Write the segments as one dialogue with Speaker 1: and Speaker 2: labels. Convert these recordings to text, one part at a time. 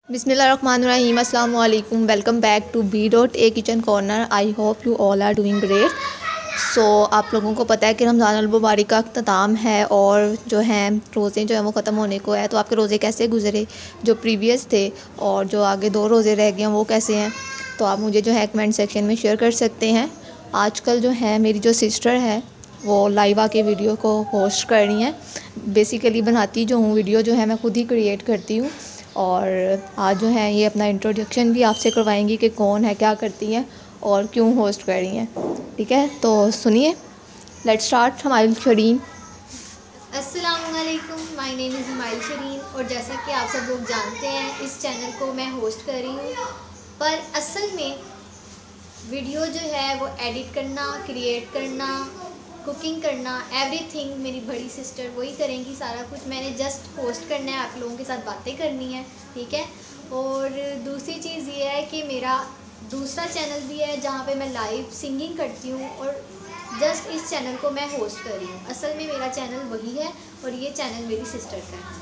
Speaker 1: बिस्मिल्लाहिर्रहमानिर्रहीम अस्सलाम वालेकुम। Welcome back to B.A kitchen corner. I hope you all are doing great. So आप लोगों को पता है कि रमज़ान अल मुबारक का अख्ताम है और जो हैं रोज़े जो हैं वो ख़त्म होने को है। तो आपके रोज़े कैसे गुजरे जो प्रीवियस थे, और जो आगे 2 रोज़े रह गए हैं वो कैसे हैं, तो आप मुझे जो है कमेंट सेक्शन में शेयर कर सकते हैं। आजकल जो है मेरी जो सिस्टर है वो लाइव आके वीडियो को होस्ट कर रही हैं। बेसिकली बनाती जो हूँ वीडियो जो है मैं खुद ही क्रिएट करती हूँ, और आज जो है ये अपना इंट्रोडक्शन भी आपसे करवाएंगी कि कौन है, क्या करती हैं और क्यों होस्ट कर रही हैं। ठीक है, तो सुनिए, लेट्स स्टार्ट। हमारी शरीन।
Speaker 2: अस्सलामुअलैकुम, my name is Ismail Shareen. और जैसा कि आप सब लोग जानते हैं, इस चैनल को मैं होस्ट कर रही हूँ, पर असल में वीडियो जो है वो एडिट करना, क्रिएट करना, कुकिंग करना, एवरीथिंग मेरी बड़ी सिस्टर वही करेंगी। सारा कुछ मैंने जस्ट पोस्ट करना है, आप लोगों के साथ बातें करनी है। ठीक है। और दूसरी चीज़ ये है कि मेरा दूसरा चैनल भी है जहाँ पे मैं लाइव सिंगिंग करती हूँ, और जस्ट इस चैनल को मैं होस्ट कर रही हूँ। असल में मेरा चैनल वही है और ये चैनल मेरी सिस्टर का है।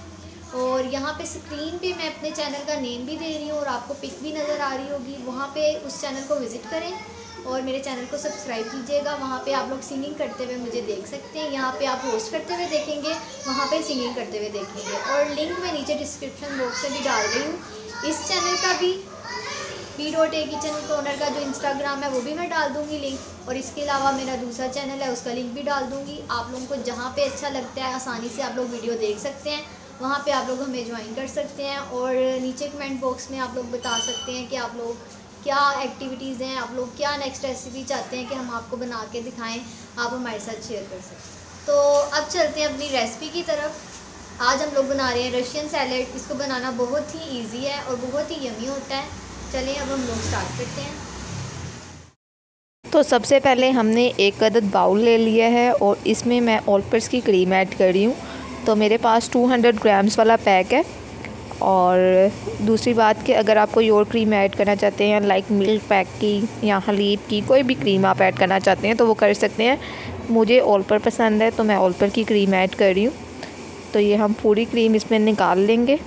Speaker 2: और यहाँ पे स्क्रीन पे मैं अपने चैनल का नेम भी दे रही हूँ और आपको पिक भी नज़र आ रही होगी। वहाँ पे उस चैनल को विज़िट करें और मेरे चैनल को सब्सक्राइब कीजिएगा। वहाँ पे आप लोग सिंगिंग करते हुए मुझे देख सकते हैं। यहाँ पे आप होस्ट करते हुए देखेंगे, वहाँ पे सिंगिंग करते हुए देखेंगे। और लिंक मैं नीचे डिस्क्रिप्शन बॉक्स में भी डाल रही हूँ। इस चैनल का भी B.A किचन कॉर्नर का जो इंस्टाग्राम है वो भी मैं डाल दूँगी लिंक, और इसके अलावा मेरा दूसरा चैनल है उसका लिंक भी डाल दूँगी। आप लोगों को जहाँ पे अच्छा लगता है आसानी से आप लोग वीडियो देख सकते हैं, वहाँ पे आप लोग हमें ज्वाइन कर सकते हैं। और नीचे कमेंट बॉक्स में आप लोग बता सकते हैं कि आप लोग क्या एक्टिविटीज़ हैं, आप लोग क्या नेक्स्ट रेसिपी चाहते हैं कि हम आपको बना के दिखाएं, आप हमारे साथ शेयर कर सकते हैं। तो अब चलते हैं अपनी रेसिपी की तरफ। आज हम लोग बना रहे हैं रशियन सैलेड। इसको बनाना बहुत ही ईजी है और बहुत ही यमी होता है। चलिए अब हम लोग स्टार्ट करते हैं।
Speaker 1: तो सबसे पहले हमने एक अदद बाउल ले लिया है और इसमें मैं ऑल पर्पस की क्रीम ऐड कर रही हूँ। तो मेरे पास 200 ग्राम्स वाला पैक है। और दूसरी बात कि अगर आप कोई और क्रीम ऐड करना चाहते हैं, लाइक मिल्क पैक की या हलीब की, कोई भी क्रीम आप ऐड करना चाहते हैं तो वो कर सकते हैं। मुझे ऑल पर पसंद है तो मैं ऑल पर की क्रीम ऐड कर रही हूँ। तो ये हम पूरी क्रीम इसमें निकाल लेंगे,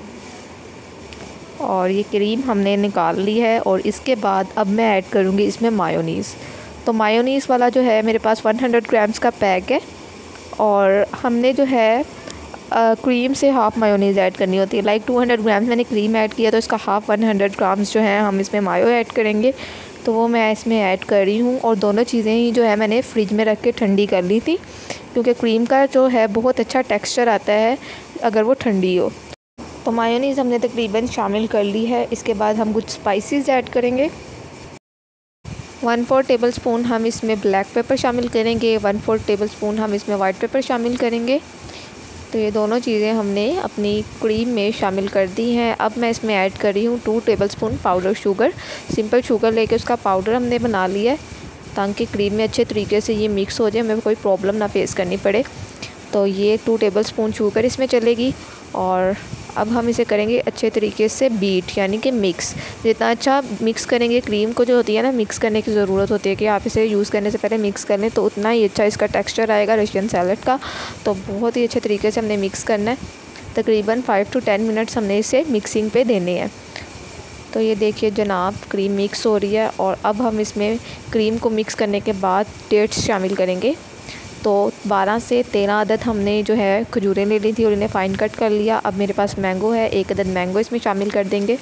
Speaker 1: और ये क्रीम हमने निकाल ली है। और इसके बाद अब मैं ऐड करूँगी इसमें मायोनीज़। तो मायोनीज़ वाला जो है मेरे पास 100 ग्राम्स का पैक है, और हमने जो है क्रीम से हाफ़ मायोनीज़ ऐड करनी होती है। लाइक 200 ग्राम्स मैंने क्रीम ऐड किया तो इसका हाफ़ 100 ग्राम्स जो है हम इसमें मायो ऐड करेंगे। तो वो मैं इसमें ऐड कर रही हूँ। और दोनों चीज़ें ही जो है मैंने फ्रिज में रख के ठंडी कर ली थी, क्योंकि क्रीम का जो है बहुत अच्छा टेक्स्चर आता है अगर वो ठंडी हो। तो मायोनीज़ हमने तकरीबन शामिल कर ली है। इसके बाद हम कुछ स्पाइसेस ऐड करेंगे। 1/4 टेबलस्पून हम इसमें ब्लैक पेपर शामिल करेंगे, 1/4 टेबलस्पून हम इसमें वाइट पेपर शामिल करेंगे। तो ये दोनों चीज़ें हमने अपनी क्रीम में शामिल कर दी हैं। अब मैं इसमें ऐड कर रही हूँ 2 tablespoon powder sugar. Simple sugar लेके उसका पाउडर हमने बना लिया है, ताकि क्रीम में अच्छे तरीके से ये मिक्स हो जाए, हमें कोई प्रॉब्लम ना फेस करनी पड़े। तो ये 2 टेबलस्पून शुगर इसमें चलेगी। और अब हम इसे करेंगे अच्छे तरीके से बीट, यानी कि मिक्स। जितना अच्छा मिक्स करेंगे, क्रीम को जो होती है ना मिक्स करने की ज़रूरत होती है कि आप इसे यूज़ करने से पहले मिक्स कर लें, तो उतना ही अच्छा इसका टेक्स्चर आएगा रशियन सैलेड का। तो बहुत ही अच्छे तरीके से हमने मिक्स करना है। तकरीबन 5 to 10 मिनट्स हमने इसे मिक्सिंग पे देने हैं। तो ये देखिए जनाब, क्रीम मिक्स हो रही है। और अब हम इसमें क्रीम को मिक्स करने के बाद डेट्स शामिल करेंगे। तो 12 से 13 अदद हमने जो है खजूरें ले ली थी और इन्हें फ़ाइन कट कर लिया। अब मेरे पास मैंगो है, 1 अदद मैंगो इसमें शामिल कर देंगे।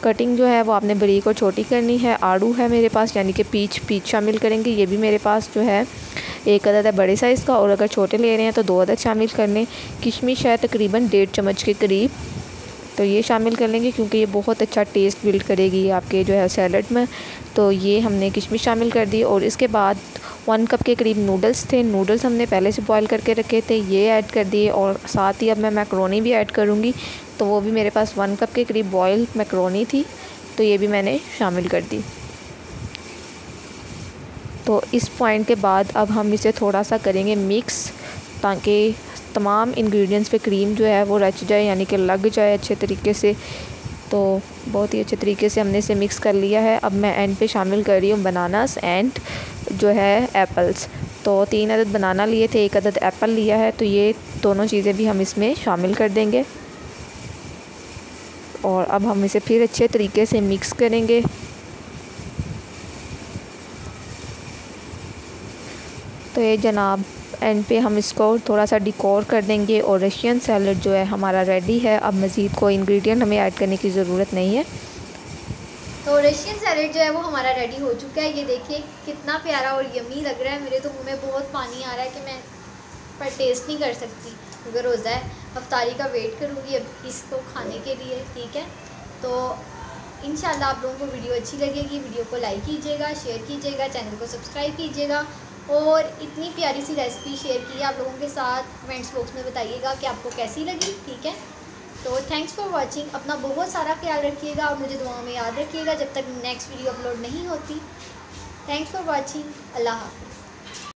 Speaker 1: कटिंग जो है वो आपने बारीक और छोटी करनी है। आड़ू है मेरे पास, यानी कि पीच शामिल करेंगे। ये भी मेरे पास जो है 1 अदद है बड़े साइज़ का, और अगर छोटे ले रहे हैं तो 2 अदद शामिल कर लें। किशमिश है तकरीबन 1.5 चम्मच के करीब, तो ये शामिल कर लेंगे क्योंकि ये बहुत अच्छा टेस्ट बिल्ड करेगी आपके जो है सैलड में। तो ये हमने किशमिश शामिल कर दी। और इसके बाद 1 कप के करीब नूडल्स थे। नूडल्स हमने पहले से बॉईल करके रखे थे, ये ऐड कर दिए। और साथ ही अब मैं मैक्रोनी भी ऐड करूँगी, तो वो भी मेरे पास 1 कप के करीब बॉयल मैक्रोनी थी, तो ये भी मैंने शामिल कर दी। तो इस पॉइंट के बाद अब हम इसे थोड़ा सा करेंगे मिक्स, ताकि तमाम इंग्रेडिएंट्स पे क्रीम जो है वो रच जाए, यानी कि लग जाए अच्छे तरीके से। तो बहुत ही अच्छे तरीके से हमने इसे मिक्स कर लिया है। अब मैं एंड पे शामिल कर रही हूँ बनानास एंड जो है एप्पल्स। तो 3 अदद बनाना लिए थे, 1 अदद एप्पल लिया है, तो ये दोनों चीज़ें भी हम इसमें शामिल कर देंगे। और अब हम इसे फिर अच्छे तरीके से मिक्स करेंगे। तो ये जनाब एंड पे हम इसको थोड़ा सा डिकोर कर देंगे और रशियन सैलड जो है हमारा रेडी है। अब मज़ीद कोई इंग्रेडिएंट हमें ऐड करने की ज़रूरत नहीं है।
Speaker 2: तो रशियन सैलेड जो है वो हमारा रेडी हो चुका है। ये देखिए कितना प्यारा और यमी लग रहा है। मेरे तो मुंह में बहुत पानी आ रहा है कि मैं पर टेस्ट नहीं कर सकती क्योंकि रोज़ा है। अफ्तारी का वेट करूँगी अब इसको खाने के लिए, ठीक है। तो इंशाल्लाह आप लोगों को वीडियो अच्छी लगेगी। वीडियो को लाइक कीजिएगा, शेयर कीजिएगा, चैनल को सब्सक्राइब कीजिएगा और इतनी प्यारी सी रेसिपी शेयर की आप लोगों के साथ। कमेंट्स बॉक्स में बताइएगा कि आपको कैसी लगी, ठीक है। तो थैंक्स फॉर वाचिंग। अपना बहुत सारा ख्याल रखिएगा और मुझे दुआओं में याद रखिएगा जब तक नेक्स्ट वीडियो अपलोड नहीं होती। Thanks for watching. अल्लाह हाफ़िज़।